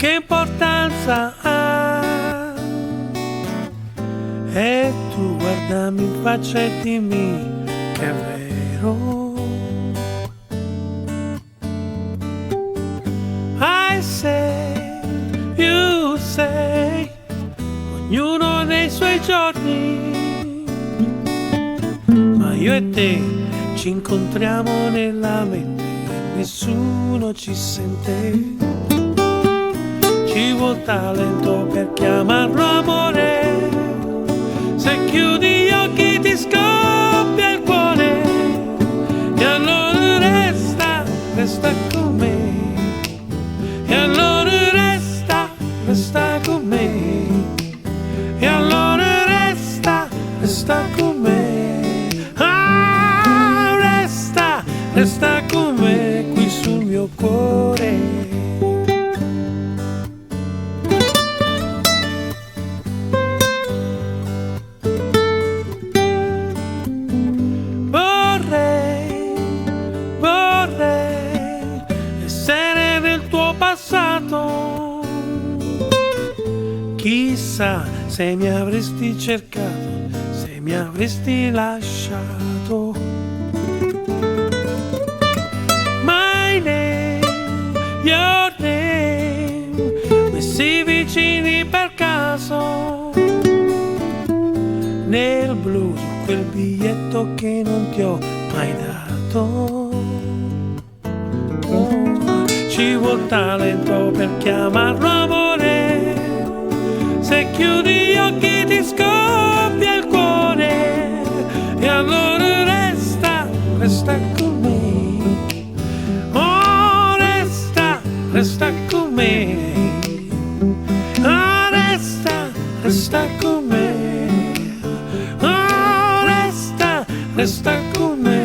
che importanza ha? E tu guardami in faccia e dimmi che è vero. I say, you say, ognuno nei suoi giorni, ma io e te ci incontriamo nella mente e nessuno ci sente. Ci vuol talento per chiamarlo amore, se chiudi gli occhi ti scoppia il cuore, e allora resta, resta con me. E allora resta, resta con me. E allora resta, resta con me. Ah, resta, resta con me qui sul mio cuore. Vorrei, vorrei essere nel tuo passato. Chissà se mi avresti cercato, se mi avresti lasciato. My name, your name, messi vicini per caso, nel blu su quel biglietto che non ti ho mai dato. Ci vuol talento per chiamarlo amore, se chiudi gli occhi ti scoppia il cuore, e allora resta, resta con me. Oh, resta, resta con me. Oh, resta, resta con me. Oh, resta, resta con me.